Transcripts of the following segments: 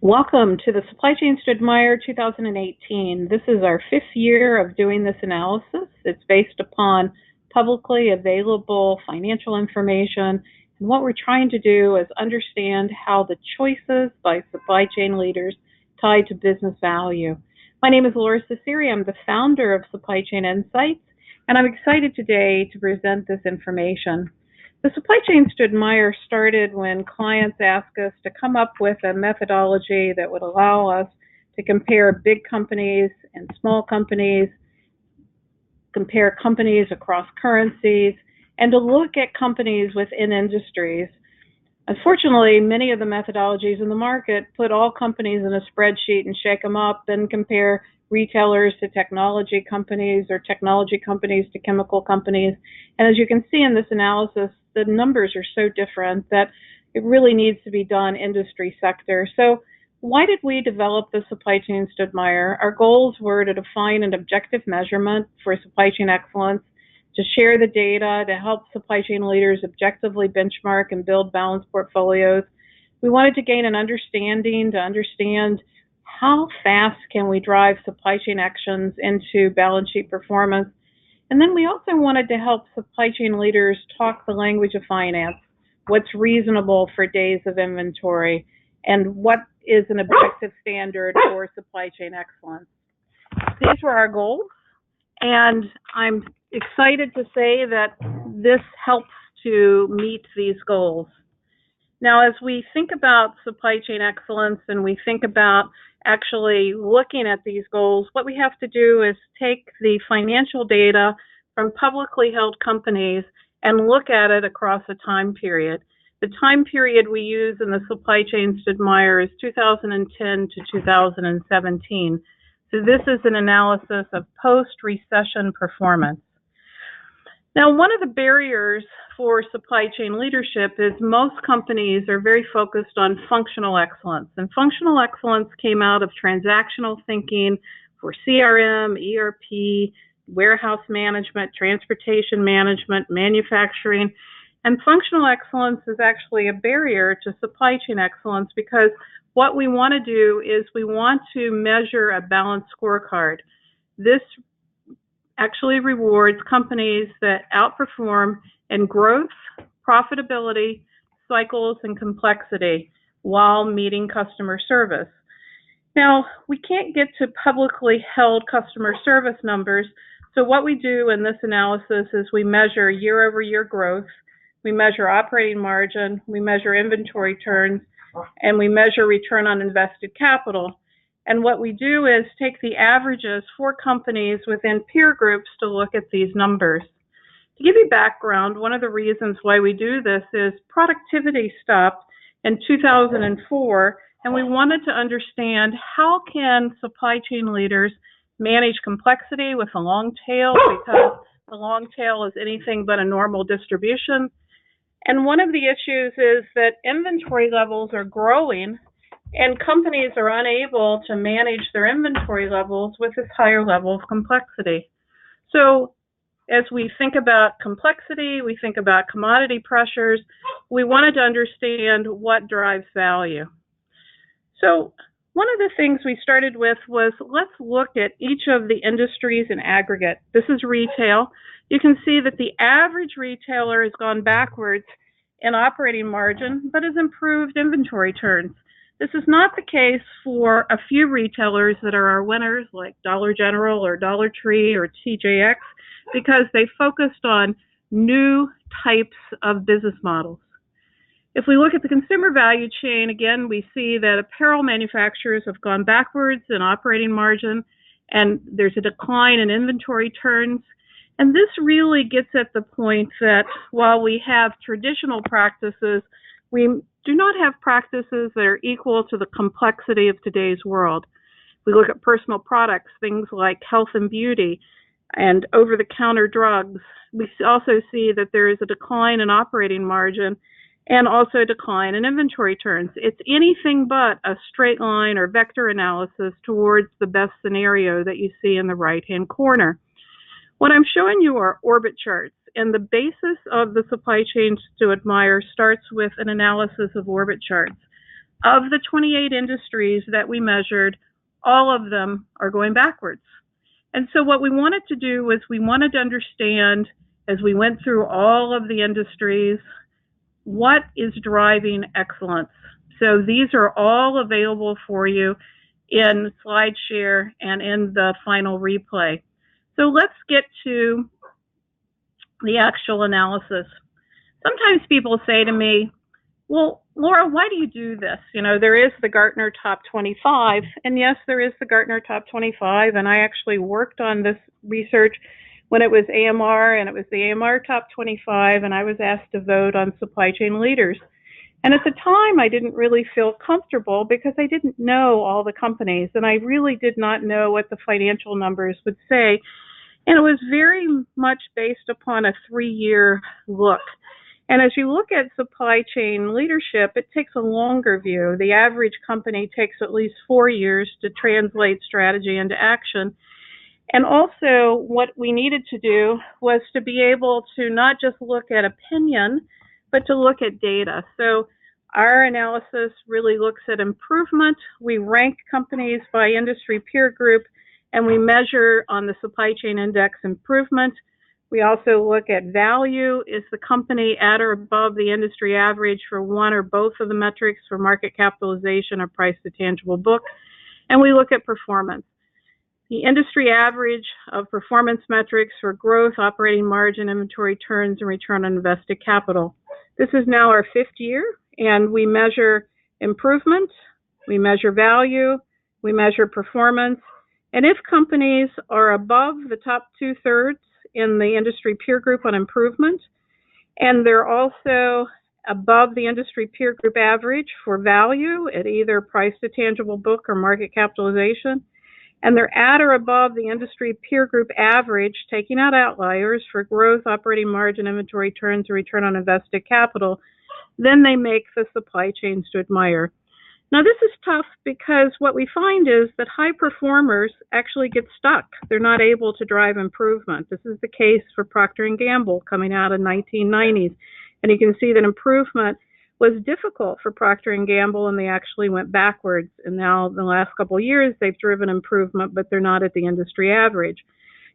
Welcome to the Supply Chains to Admire 2018. This is our fifth year of doing this analysis. It's based upon publicly available financial information. And what we're trying to do is understand how the choices by supply chain leaders tie to business value. My name is Laura Ciceri. I'm the founder of Supply Chain Insights, and I'm excited today to present this information. The Supply Chains to Admire started when clients asked us to come up with a methodology that would allow us to compare big companies and small companies, compare companies across currencies, and to look at companies within industries. Unfortunately, many of the methodologies in the market put all companies in a spreadsheet and shake them up and compare retailers to technology companies or technology companies to chemical companies. And as you can see in this analysis, the numbers are so different that it really needs to be done industry sector. So why did we develop the Supply Chains to Admire? Our goals were to define an objective measurement for supply chain excellence, to share the data, to help supply chain leaders objectively benchmark and build balanced portfolios. We wanted to gain an understanding, to understand how fast can we drive supply chain actions into balance sheet performance. And then we also wanted to help supply chain leaders talk the language of finance, what's reasonable for days of inventory, and what is an objective standard for supply chain excellence. These were our goals, and I'm excited to say that this helps to meet these goals. Now, as we think about supply chain excellence and we think about actually looking at these goals, what we have to do is take the financial data from publicly held companies and look at it across a time period. The time period we use in the Supply Chains to Admire is 2010 to 2017. So this is an analysis of post-recession performance. Now, one of the barriers for supply chain leadership is most companies are very focused on functional excellence. And functional excellence came out of transactional thinking for CRM, ERP, warehouse management, transportation management, manufacturing. And functional excellence is actually a barrier to supply chain excellence because what we want to do is we want to measure a balanced scorecard. This actually rewards companies that outperform in growth, profitability, cycles, and complexity while meeting customer service. Now, we can't get to publicly held customer service numbers, so what we do in this analysis is we measure year-over-year growth, we measure operating margin, we measure inventory turns, and we measure return on invested capital. And what we do is take the averages for companies within peer groups to look at these numbers. To give you background, one of the reasons why we do this is productivity stopped in 2004, and we wanted to understand how can supply chain leaders manage complexity with a long tail, because the long tail is anything but a normal distribution. And one of the issues is that inventory levels are growing and companies are unable to manage their inventory levels with this higher level of complexity. So as we think about complexity, we think about commodity pressures, we wanted to understand what drives value. So one of the things we started with was let's look at each of the industries in aggregate. This is retail. You can see that the average retailer has gone backwards in operating margin, but has improved inventory turns. This is not the case for a few retailers that are our winners, like Dollar General or Dollar Tree or TJX, because they focused on new types of business models. If we look at the consumer value chain, again, we see that apparel manufacturers have gone backwards in operating margin, and there's a decline in inventory turns. And this really gets at the point that while we have traditional practices, we do not have practices that are equal to the complexity of today's world. We look at personal products, things like health and beauty and over-the-counter drugs. We also see that there is a decline in operating margin and also a decline in inventory turns. It's anything but a straight line or vector analysis towards the best scenario that you see in the right-hand corner. What I'm showing you are orbit charts. And the basis of the Supply Chains to Admire starts with an analysis of orbit charts. Of the 28 industries that we measured, all of them are going backwards. And so what we wanted to do was we wanted to understand, as we went through all of the industries, what is driving excellence. So these are all available for you in SlideShare and in the final replay. So let's get to the actual analysis. Sometimes people say to me, well, Laura, why do you do this? You know, there is the Gartner Top 25, and yes, there is the Gartner Top 25, and I actually worked on this research when it was AMR, and it was the AMR Top 25, and I was asked to vote on supply chain leaders. And at the time, I didn't really feel comfortable because I didn't know all the companies, and I really did not know what the financial numbers would say. And it was very much based upon a 3-year look. And as you look at supply chain leadership, it takes a longer view. The average company takes at least 4 years to translate strategy into action. And also, what we needed to do was to be able to not just look at opinion, but to look at data. So our analysis really looks at improvement. We rank companies by industry peer group, and we measure on the supply chain index improvement. We also look at value. Is the company at or above the industry average for one or both of the metrics for market capitalization or price to tangible book? And we look at performance. The industry average of performance metrics for growth, operating margin, inventory turns, and return on invested capital. This is now our 5th year, and we measure improvement, we measure value, we measure performance. And if companies are above the top 2/3 in the industry peer group on improvement, and they're also above the industry peer group average for value at either price to tangible book or market capitalization, and they're at or above the industry peer group average, taking out outliers, for growth, operating margin, inventory turns, or return on invested capital, then they make the supply chains to admire. Now, this is tough because what we find is that high performers actually get stuck. They're not able to drive improvement. This is the case for Procter & Gamble coming out in 1990s. And you can see that improvement was difficult for Procter & Gamble, and they actually went backwards. And now, the last couple of years, they've driven improvement, but they're not at the industry average.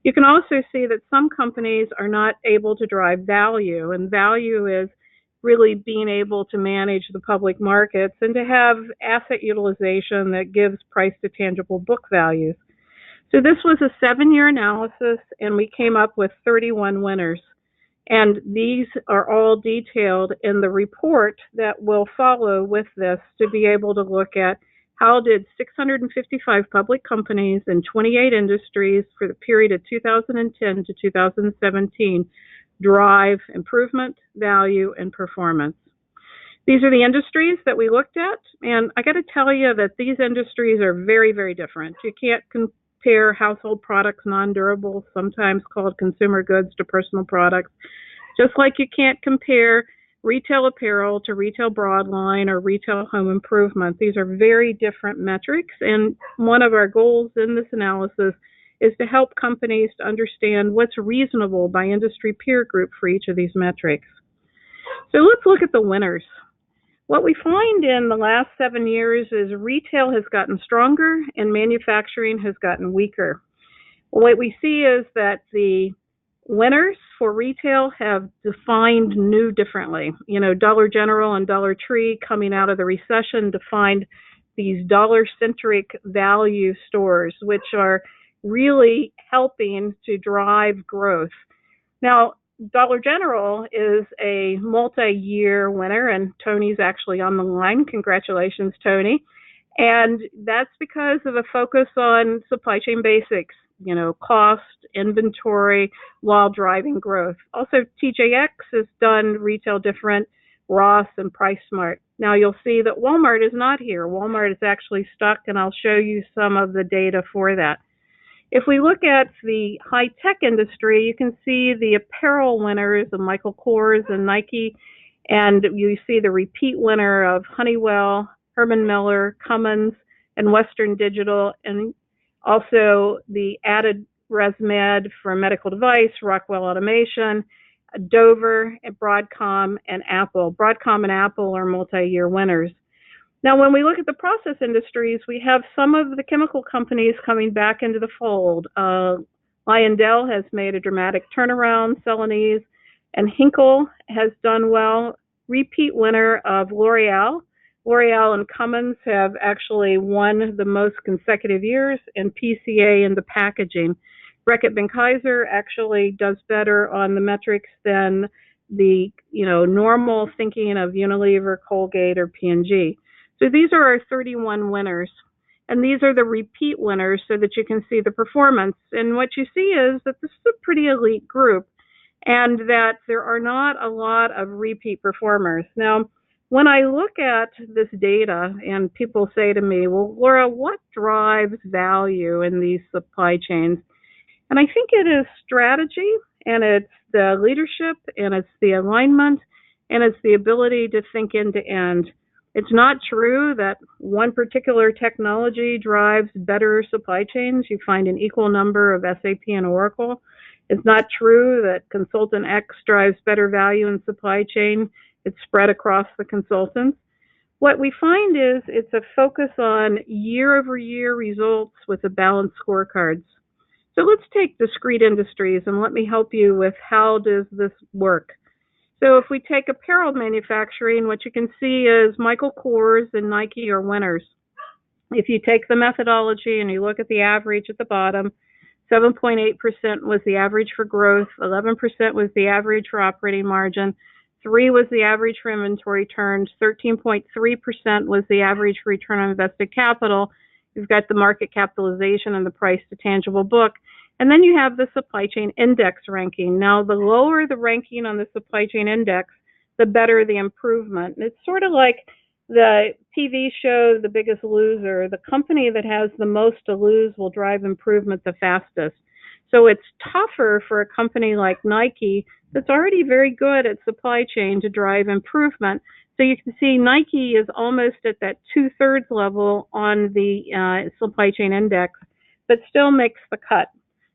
You can also see that some companies are not able to drive value, and value is really being able to manage the public markets and to have asset utilization that gives price to tangible book values. So this was a 7-year analysis, and we came up with 31 winners. And these are all detailed in the report that will follow with this, to be able to look at how did 655 public companies in 28 industries for the period of 2010 to 2017 drive improvement, value, and performance. These are the industries that we looked at, and I got to tell you that these industries are very, very different. You can't compare household products, non-durables, sometimes called consumer goods, to personal products, just like you can't compare retail apparel to retail broadline or retail home improvement. These are very different metrics, and one of our goals in this analysis is to help companies to understand what's reasonable by industry peer group for each of these metrics. So let's look at the winners. What we find in the last 7 years is retail has gotten stronger and manufacturing has gotten weaker. What we see is that the winners for retail have defined new differently. You know, Dollar General and Dollar Tree, coming out of the recession, defined these dollar-centric value stores, which are really helping to drive growth. Now, Dollar General is a multi-year winner, and Tony's actually on the line. Congratulations, Tony. And that's because of a focus on supply chain basics, you know, cost, inventory, while driving growth. Also, TJX has done retail different, Ross and Price Smart. Now, you'll see that Walmart is not here. Walmart is actually stuck, and I'll show you some of the data for that. If we look at the high-tech industry, you can see the apparel winners of Michael Kors and Nike, and you see the repeat winner of Honeywell, Herman Miller, Cummins, and Western Digital, and also the added ResMed for medical device, Rockwell Automation, Dover, Broadcom, and Apple. Broadcom and Apple are multi-year winners. Now, when we look at the process industries, we have some of the chemical companies coming back into the fold. Lyondell has made a dramatic turnaround, Celanese, and Hinkle has done well. Repeat winner of L'Oreal. L'Oreal and Cummins have actually won the most consecutive years, and PCA in the packaging. Reckitt Benckiser actually does better on the metrics than the normal thinking of Unilever, Colgate, or P&G. So these are our 31 winners. And these are the repeat winners so that you can see the performance. And what you see is that this is a pretty elite group and that there are not a lot of repeat performers. Now, when I look at this data and people say to me, well, Laura, what drives value in these supply chains? And I think it is strategy, and it's the leadership, and it's the alignment, and it's the ability to think end to end. It's not true that one particular technology drives better supply chains. You find an equal number of SAP and Oracle. It's not true that consultant X drives better value in supply chain. It's spread across the consultants. What we find is it's a focus on year-over-year results with a balanced scorecards. So let's take discrete industries and let me help you with how does this work. So if we take apparel manufacturing, what you can see is Michael Kors and Nike are winners. If you take the methodology and you look at the average at the bottom, 7.8% was the average for growth, 11% was the average for operating margin, 3 was the average for inventory turns, 13.3% was the average for return on invested capital. You've got the market capitalization and the price to tangible book. And then you have the supply chain index ranking. Now, the lower the ranking on the supply chain index, the better the improvement. And it's sort of like the TV show, The Biggest Loser. The company that has the most to lose will drive improvement the fastest. So it's tougher for a company like Nike that's already very good at supply chain to drive improvement. So you can see Nike is almost at that 2/3 level on the supply chain index, but still makes the cut.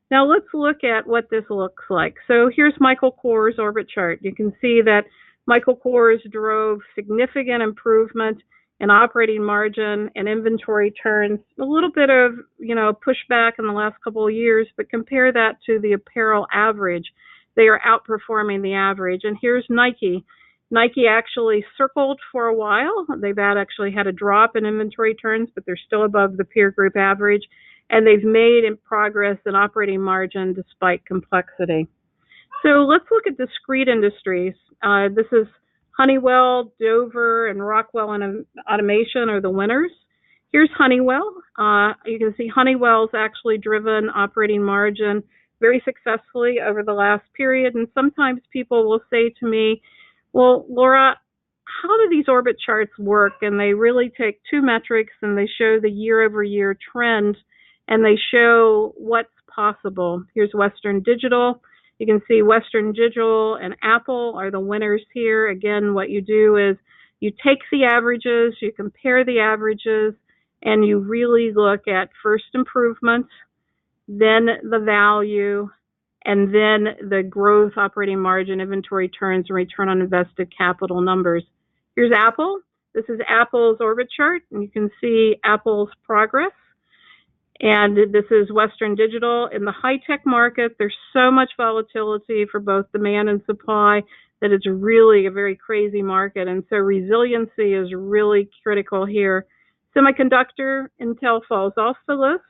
Now let's look at what this looks like. So here's Michael Kors orbit chart. You can see that Michael Kors drove significant improvement in operating margin and inventory turns. A little bit of, pushback in the last couple of years, but compare that to the apparel average. They are outperforming the average. And here's Nike. Nike actually circled for a while. They've actually had a drop in inventory turns, but they're still above the peer group average. And they've made progress in operating margin despite complexity. So let's look at discrete industries. This is Honeywell, Dover, and Rockwell Automation are the winners. Here's Honeywell. You can see Honeywell's actually driven operating margin very successfully over the last period. And sometimes people will say to me, well, Laura, how do these orbit charts work? And they really take two metrics and they show the year-over-year trend and they show what's possible. Here's Western Digital. You can see Western Digital and Apple are the winners here. Again, what you do is you take the averages, you compare the averages, and you really look at first improvements, then the value, and then the growth, operating margin, inventory turns, and return on invested capital numbers. Here's Apple. This is Apple's orbit chart, and you can see Apple's progress. And this is Western Digital. In the high-tech market, there's so much volatility for both demand and supply that it's really a very crazy market. And so resiliency is really critical here. Semiconductor, Intel falls off the list.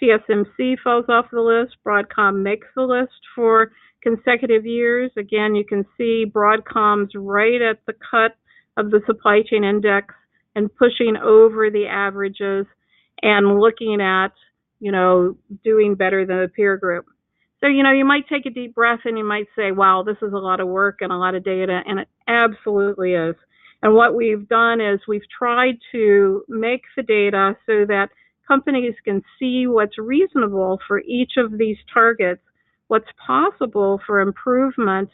TSMC falls off the list. Broadcom makes the list for consecutive years. Again, you can see Broadcom's right at the cut of the supply chain index and pushing over the averages and looking at, doing better than the peer group. So, you might take a deep breath and you might say, wow, this is a lot of work and a lot of data, and it absolutely is. And what we've done is we've tried to make the data so that companies can see what's reasonable for each of these targets, what's possible for improvement,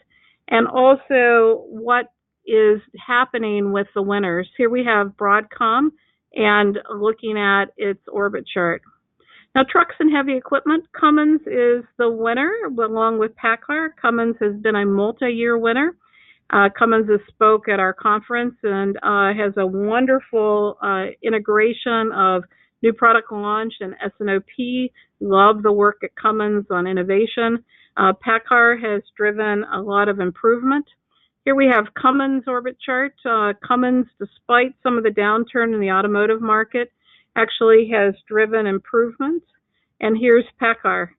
and also what is happening with the winners. Here we have Broadcom and looking at its orbit chart. Now, trucks and heavy equipment, Cummins is the winner, along with PACCAR. Cummins has been a multi-year winner. Cummins has spoke at our conference and has a wonderful integration of new product launch and S&OP. Love the work at Cummins on innovation. PACCAR has driven a lot of improvement. Here we have Cummins orbit chart. Cummins, despite some of the downturn in the automotive market, actually has driven improvements. And here's PACCAR.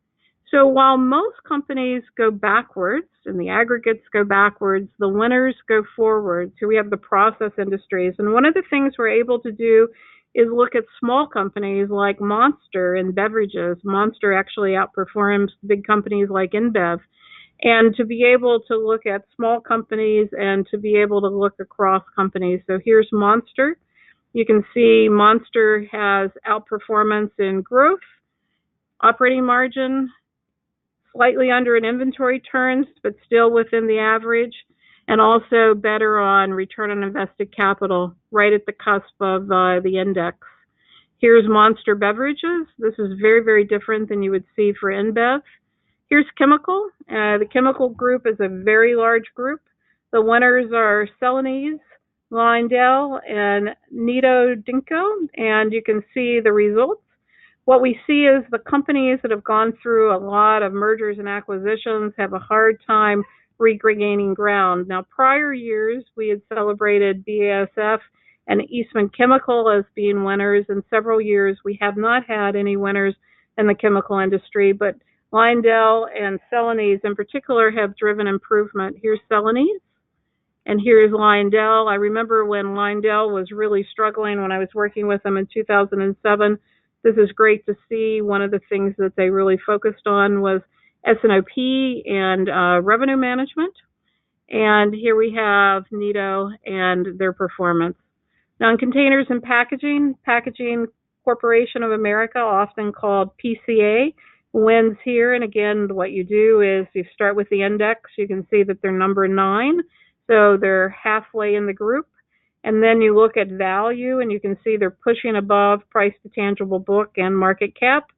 So while most companies go backwards and the aggregates go backwards, the winners go forward. So we have the process industries. And one of the things we're able to do is look at small companies like Monster in beverages. Monster actually outperforms big companies like InBev. And to be able to look at small companies and to be able to look across companies. So here's Monster. You can see Monster has outperformance in growth, operating margin, slightly under in inventory turns, but still within the average, and also better on return on invested capital, right at the cusp of the index. Here's Monster Beverages. This is very, very different than you would see for InBev. Here's Chemical. The Chemical group is a very large group. The winners are Celanese, Lyondell, and Nitto Dinko, and you can see the results. What we see is the companies that have gone through a lot of mergers and acquisitions have a hard time regaining ground. Now, prior years, we had celebrated BASF and Eastman Chemical as being winners. In several years, we have not had any winners in the chemical industry, but Lyondell and Celanese in particular have driven improvement. Here's Celanese, and here's Lyondell. I remember when Lyondell was really struggling when I was working with them in 2007. This is great to see. One of the things that they really focused on was S&OP and revenue management. And here we have Nitto and their performance. Now, in containers and packaging, Packaging Corporation of America, often called PCA, wins here. And again, what you do is you start with the index. You can see that they're number 9. So they're halfway in the group. And then you look at value, and you can see they're pushing above price to tangible book and market cap.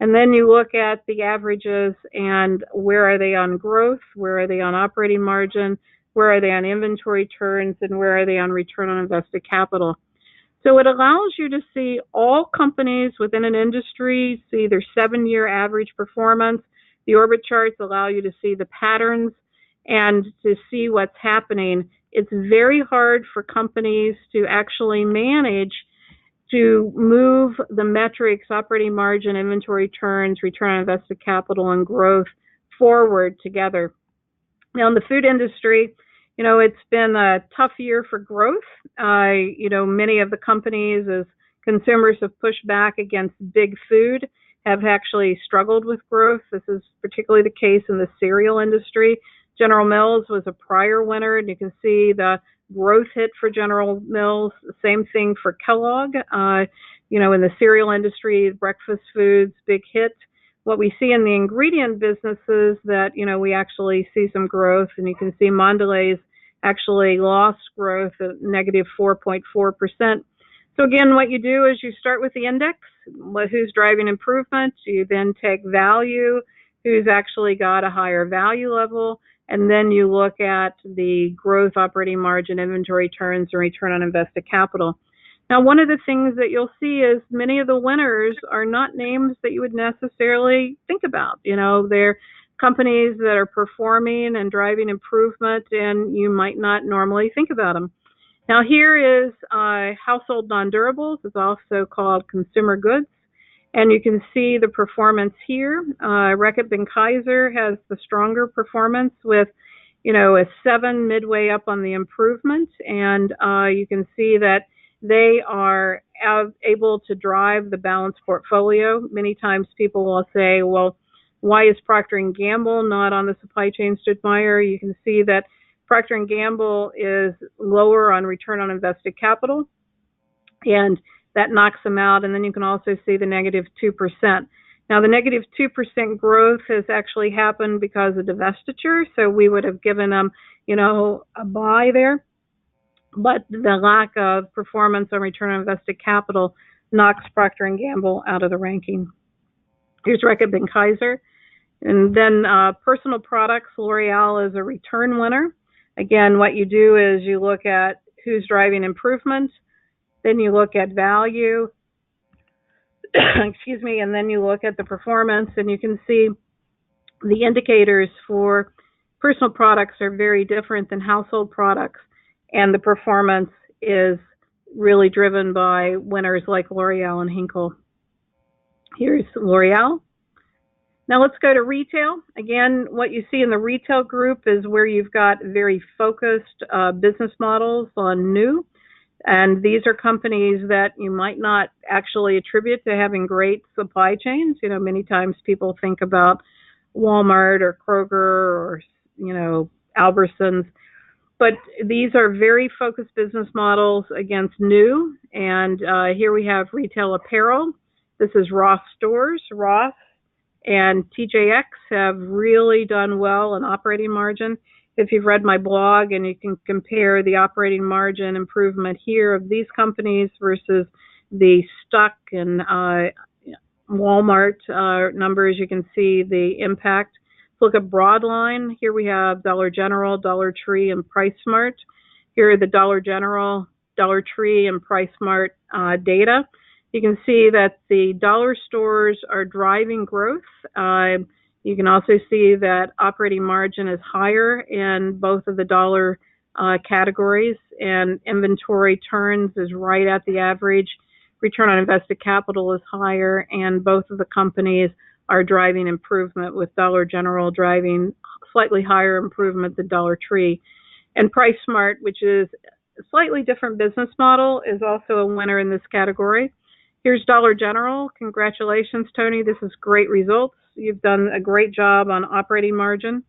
And then you look at the averages and where are they on growth, where are they on operating margin, where are they on inventory turns, and where are they on return on invested capital. So it allows you to see all companies within an industry, see their 7-year average performance. The orbit charts allow you to see the patterns and to see what's happening. It's very hard for companies to actually manage to move the metrics, operating margin, inventory turns, return on invested capital, and growth forward together. Now, in the food industry, it's been a tough year for growth. Many of the companies, as consumers have pushed back against big food, have actually struggled with growth. This is particularly the case in the cereal industry. General Mills was a prior winner, and you can see the growth hit for General Mills. Same thing for Kellogg. In the cereal industry, breakfast foods, big hit. What we see in the ingredient businesses that, we actually see some growth, and you can see Mondelez actually lost growth at negative 4.4%. So again, what you do is you start with the index, who's driving improvement. You then take value, who's actually got a higher value level. And then you look at the growth, operating margin, inventory turns, and return on invested capital. Now, one of the things that you'll see is many of the winners are not names that you would necessarily think about. They're companies that are performing and driving improvement, and you might not normally think about them. Now, here is household non-durables. It's also called consumer goods. And you can see the performance here. Reckitt Benckiser has the stronger performance with, a 7 midway up on the improvement. And you can see that they are able to drive the balanced portfolio. Many times people will say, well, why is Procter & Gamble not on the supply chain stood Meyer? You can see that Procter & Gamble is lower on return on invested capital, and that knocks them out. And then you can also see the negative 2%. Now, the negative 2% growth has actually happened because of divestiture, so we would have given them, a buy there. But the lack of performance on return on invested capital knocks Procter & Gamble out of the ranking. Here's Reckitt Benckiser. And then personal products, L'Oreal is a return winner. Again, what you do is you look at who's driving improvement, then you look at value, excuse me, and then you look at the performance, and you can see the indicators for personal products are very different than household products, and the performance is really driven by winners like L'Oreal and Henkel. Here's L'Oreal. Now let's go to retail. Again, what you see in the retail group is where you've got very focused business models on new. And these are companies that you might not actually attribute to having great supply chains. You know, many times people think about Walmart or Kroger or, Albertsons. But these are very focused business models against new. And here we have retail apparel. This is Ross Stores. Ross and TJX have really done well in operating margin. If you've read my blog, and you can compare the operating margin improvement here of these companies versus the Stuck and Walmart numbers, you can see the impact. Look at Broadline. Here we have Dollar General, Dollar Tree, and PriceSmart. Here are the Dollar General, Dollar Tree, and PriceSmart data. You can see that the dollar stores are driving growth. You can also see that operating margin is higher in both of the dollar categories, and inventory turns is right at the average. Return on invested capital is higher, and both of the companies are driving improvement, with Dollar General driving slightly higher improvement than Dollar Tree. And PriceSmart, which is a slightly different business model, is also a winner in this category. Here's Dollar General. Congratulations, Tony. This is great results. You've done a great job on operating margin.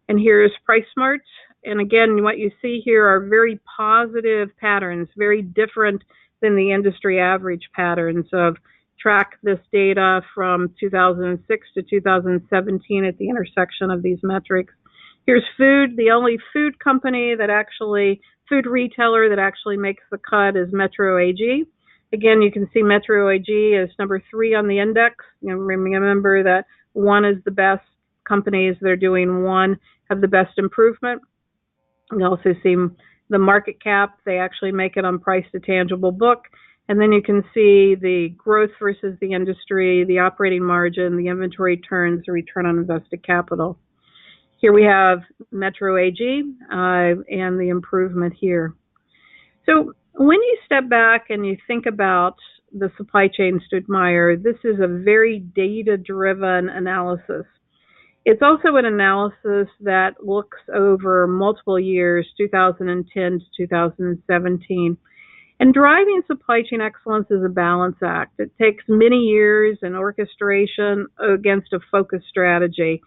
And here's PriceSmart. And again, what you see here are very positive patterns, very different than the industry average patterns of track this data from 2006 to 2017 at the intersection of these metrics. Here's food. The only food retailer that actually makes the cut is Metro AG. Again, you can see Metro AG is number 3 on the index. Remember that 1 is the best. Companies that are doing 1 have the best improvement. You also see the market cap. They actually make it on price to tangible book. And then you can see the growth versus the industry, the operating margin, the inventory turns, the return on invested capital. Here we have Metro AG and the improvement here. So when you step back and you think about the supply chains to admire, this is a very data-driven analysis. It's also an analysis that looks over multiple years, 2010 to 2017. And driving supply chain excellence is a balance act. It takes many years and orchestration against a focused strategy.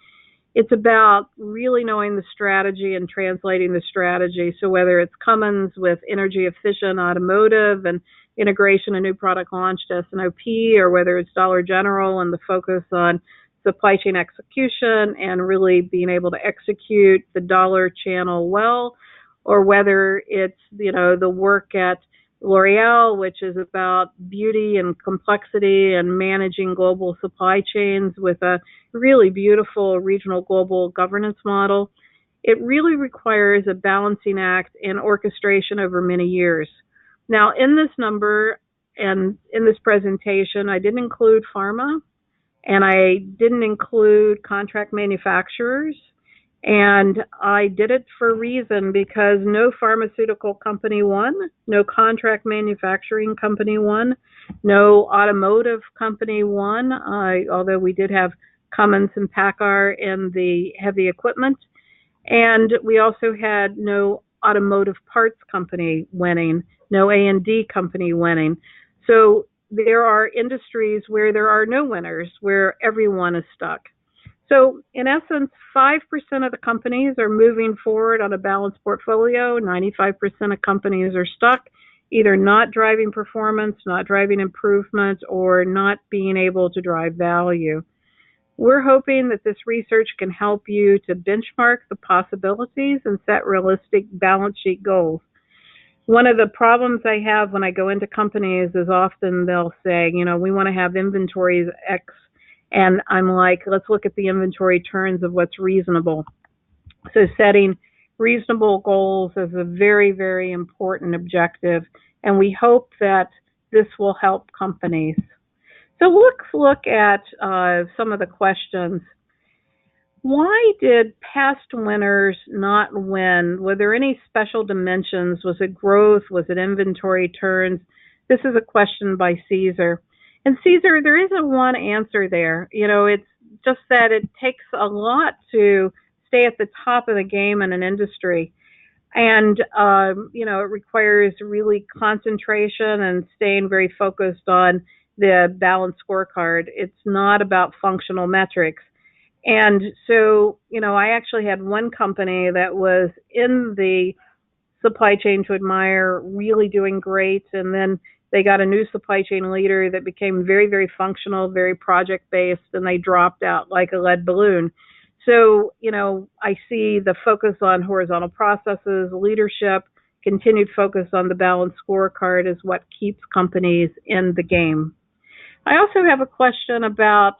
It's about really knowing the strategy and translating the strategy. So whether it's Cummins with energy efficient automotive and integration of new product launch to S&OP, or whether it's Dollar General and the focus on supply chain execution and really being able to execute the dollar channel well, or whether it's, the work at L'Oreal, which is about beauty and complexity and managing global supply chains with a really beautiful regional global governance model. It really requires a balancing act and orchestration over many years. Now, in this number and in this presentation, I didn't include pharma, and I didn't include contract manufacturers. And I did it for a reason, because no pharmaceutical company won, no contract manufacturing company won, no automotive company won, although we did have Cummins and Packard in the heavy equipment. And we also had no automotive parts company winning, no A&D company winning. So there are industries where there are no winners, where everyone is stuck. So in essence, 5% of the companies are moving forward on a balanced portfolio. 95% of companies are stuck, either not driving performance, not driving improvement, or not being able to drive value. We're hoping that this research can help you to benchmark the possibilities and set realistic balance sheet goals. One of the problems I have when I go into companies is often they'll say, we want to have inventories X. And I'm like, let's look at the inventory turns of what's reasonable. So setting reasonable goals is a very, very important objective, and we hope that this will help companies. So let's look at some of the questions. Why did past winners not win? Were there any special dimensions? Was it growth? Was it inventory turns? This is a question by Caesar. And Caesar, there isn't one answer there. It's just that it takes a lot to stay at the top of the game in an industry. And, it requires really concentration and staying very focused on the balanced scorecard. It's not about functional metrics. And so, I actually had one company that was in the supply chain to admire, really doing great. And then they got a new supply chain leader that became very, very functional, very project based, and they dropped out like a lead balloon. So, I see the focus on horizontal processes, leadership, continued focus on the balanced scorecard is what keeps companies in the game. I also have a question about,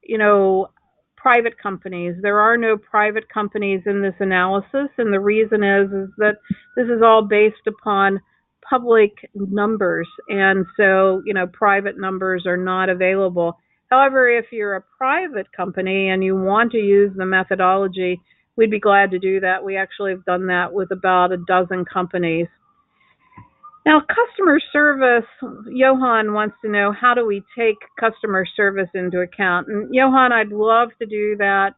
you know, private companies. There are no private companies in this analysis, and the reason is that this is all based upon public numbers, and so, private numbers are not available. However, if you're a private company and you want to use the methodology, we'd be glad to do that. We actually have done that with about a dozen companies. Now, customer service, Johan wants to know, how do we take customer service into account? And Johan, I'd love to do that,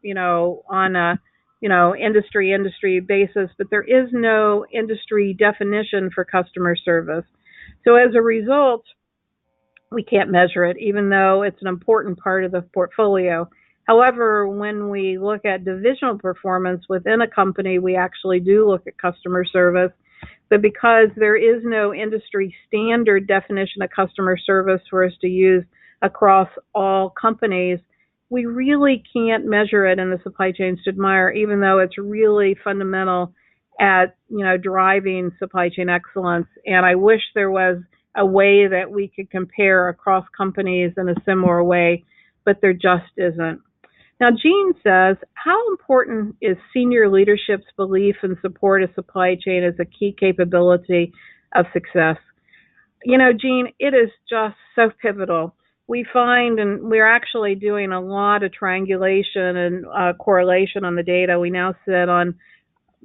on a, industry basis, but there is no industry definition for customer service. So as a result, we can't measure it, even though it's an important part of the portfolio. However, when we look at divisional performance within a company, we actually do look at customer service. But because there is no industry standard definition of customer service for us to use across all companies, we really can't measure it in the supply chains to admire, even though it's really fundamental at, driving supply chain excellence. And I wish there was a way that we could compare across companies in a similar way, but there just isn't. Now, Jean says, how important is senior leadership's belief and support of supply chain as a key capability of success? Jean, it is just so pivotal. We find, and we're actually doing a lot of triangulation and correlation on the data. We now sit on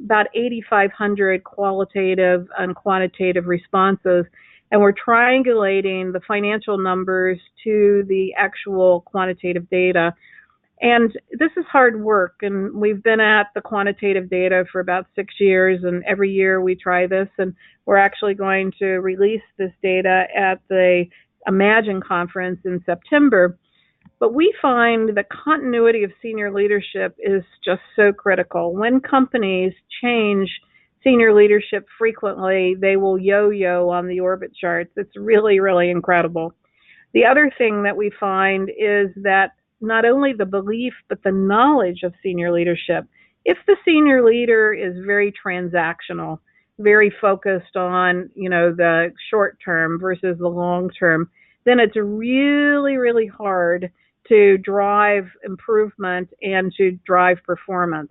about 8,500 qualitative and quantitative responses, and we're triangulating the financial numbers to the actual quantitative data. And this is hard work, and we've been at the quantitative data for about 6 years, and every year we try this, and we're actually going to release this data at the Imagine conference in September. But we find the continuity of senior leadership is just so critical. When companies change senior leadership frequently, they will yo-yo on the orbit charts. It's really, really incredible. The other thing that we find is that not only the belief, but the knowledge of senior leadership. If the senior leader is very transactional, very focused on, the short term versus the long term, then it's really, really hard to drive improvement and to drive performance.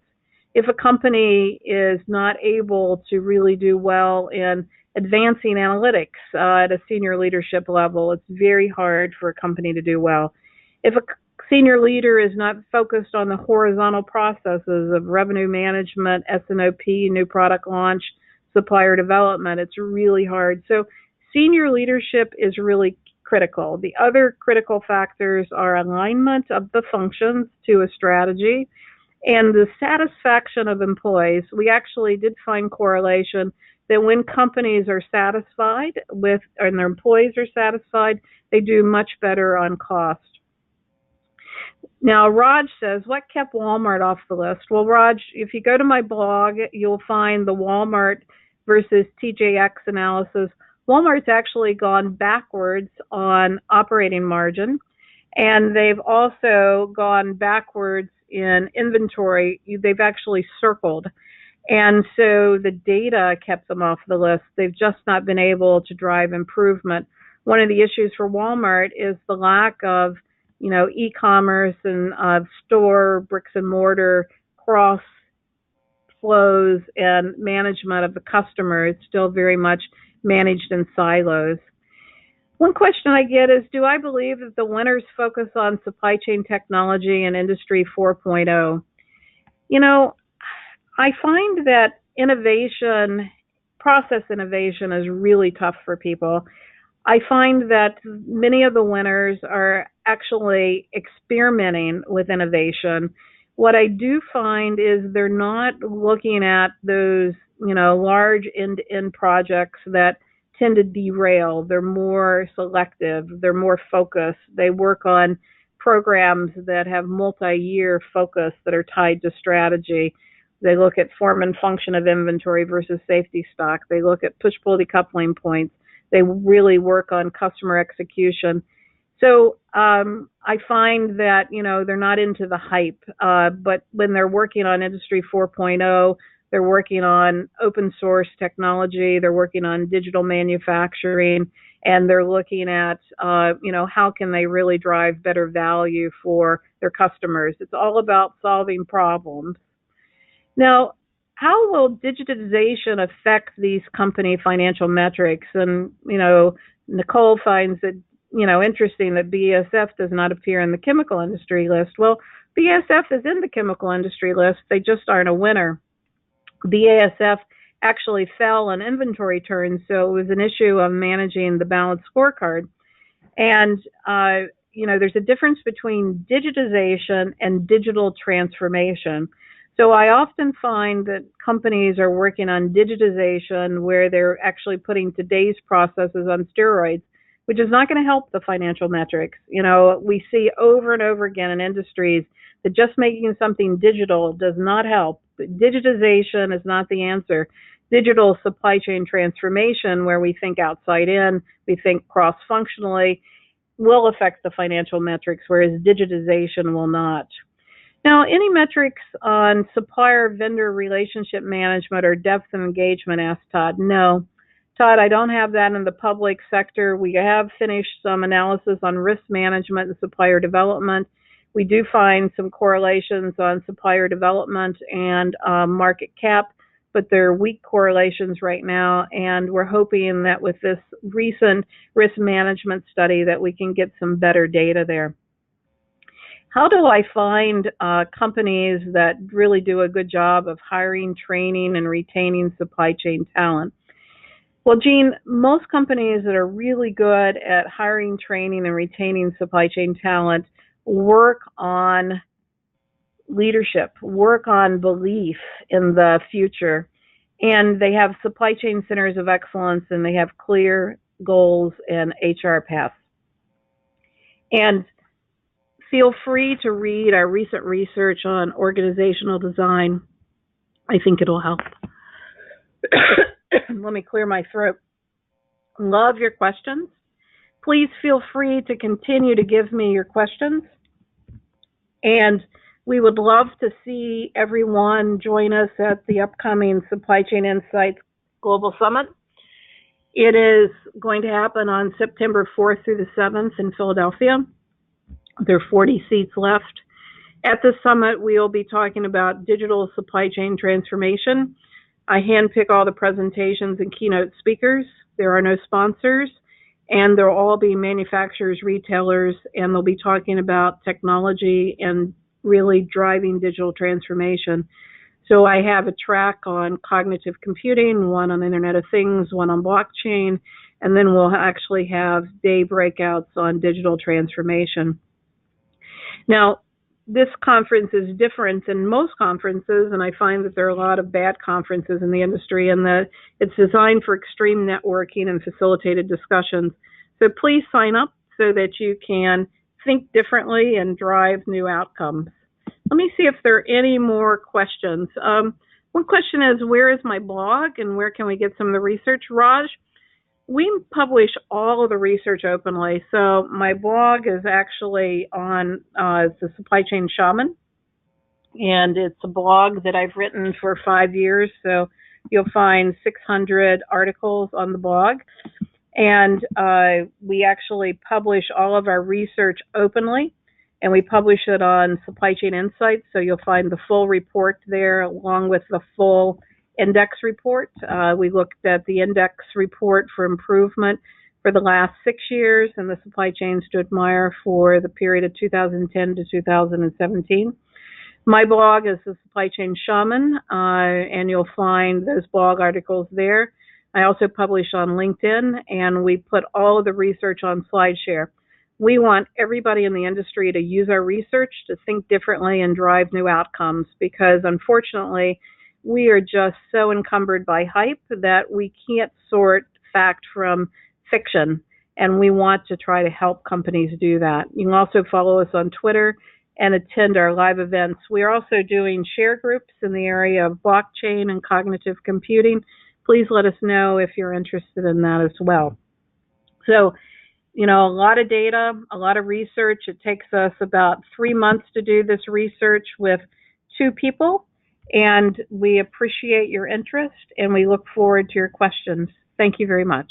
If a company is not able to really do well in advancing analytics at a senior leadership level, it's very hard for a company to do well. If a senior leader is not focused on the horizontal processes of revenue management, S&OP, new product launch, supplier development, it's really hard. So senior leadership is really critical. The other critical factors are alignment of the functions to a strategy and the satisfaction of employees. We actually did find correlation that when companies are satisfied with, and their employees are satisfied, they do much better on cost. Now, Raj says, what kept Walmart off the list? Well, Raj, if you go to my blog, you'll find the Walmart versus TJX analysis. Walmart's actually gone backwards on operating margin, and they've also gone backwards in inventory. They've actually circled. And so the data kept them off the list. They've just not been able to drive improvement. One of the issues for Walmart is the lack of e-commerce and store bricks and mortar cross flows and management of the customer. It's still very much managed in silos. One question I get is, do I believe that the winners focus on supply chain technology and Industry 4.0? You know, I find that innovation, process innovation, is really tough for people. I find that many of the winners are actually experimenting with innovation. What I do find is they're not looking at those, large end-to-end projects that tend to derail. They're more selective. They're more focused. They work on programs that have multi-year focus that are tied to strategy. They look at form and function of inventory versus safety stock. They look at push-pull decoupling points. They really work on customer execution. So I find that, they're not into the hype, but when they're working on Industry 4.0, they're working on open source technology, they're working on digital manufacturing, and they're looking at, how can they really drive better value for their customers. It's all about solving problems. Now, how will digitization affect these company financial metrics? And, Nicole finds it, interesting that BASF does not appear in the chemical industry list. Well, BASF is in the chemical industry list. They just aren't a winner. BASF actually fell on inventory turns, so it was an issue of managing the balanced scorecard. And, there's a difference between digitization and digital transformation. So I often find that companies are working on digitization where they're actually putting today's processes on steroids, which is not going to help the financial metrics. We see over and over again in industries that just making something digital does not help. Digitization is not the answer. Digital supply chain transformation, where we think outside in, we think cross-functionally, will affect the financial metrics, whereas digitization will not. Now, any metrics on supplier-vendor relationship management or depth of engagement, asked Todd. No. Todd, I don't have that in the public sector. We have finished some analysis on risk management and supplier development. We do find some correlations on supplier development and market cap, but they're weak correlations right now, and we're hoping that with this recent risk management study that we can get some better data there. How do I find companies that really do a good job of hiring, training, and retaining supply chain talent? Well, Jean, most companies that are really good at hiring, training, and retaining supply chain talent work on leadership, work on belief in the future, and they have supply chain centers of excellence, and they have clear goals and HR paths. And feel free to read our recent research on organizational design. I think it'll help. Let me clear my throat. Love your questions. Please feel free to continue to give me your questions. And we would love to see everyone join us at the upcoming Supply Chain Insights Global Summit. It is going to happen on September 4th through the 7th in Philadelphia. There are 40 seats left. At the summit, we will be talking about digital supply chain transformation. I handpick all the presentations and keynote speakers. There are no sponsors, and they'll all be manufacturers, retailers, and they'll be talking about technology and really driving digital transformation. So I have a track on cognitive computing, one on Internet of Things, one on blockchain, and then we'll actually have day breakouts on digital transformation. Now, this conference is different than most conferences, and I find that there are a lot of bad conferences in the industry, and that it's designed for extreme networking and facilitated discussions. So please sign up so that you can think differently and drive new outcomes. Let me see if there are any more questions. One question is, where is my blog and where can we get some of the research? Raj, we publish all of the research openly. So my blog is actually on the Supply Chain Shaman, and it's a blog that I've written for 5 years. So you'll find 600 articles on the blog. And we actually publish all of our research openly. and we publish it on Supply Chain Insights, so you'll find the full report there along with the full index report. We looked at the index report for improvement for the last 6 years and the supply chains to admire for the period of 2010 to 2017. My blog is the Supply Chain Shaman, and you'll find those blog articles there. I also publish on LinkedIn, and we put all of the research on SlideShare. We want everybody in the industry to use our research to think differently and drive new outcomes, because unfortunately, we are just so encumbered by hype that we can't sort fact from fiction, and we want to try to help companies do that. You can also follow us on Twitter and attend our live events. We are also doing share groups in the area of blockchain and cognitive computing. Please let us know if you're interested in that as well. So, a lot of data, a lot of research. It takes us about 3 months to do this research with 2 people, and we appreciate your interest, and we look forward to your questions. Thank you very much.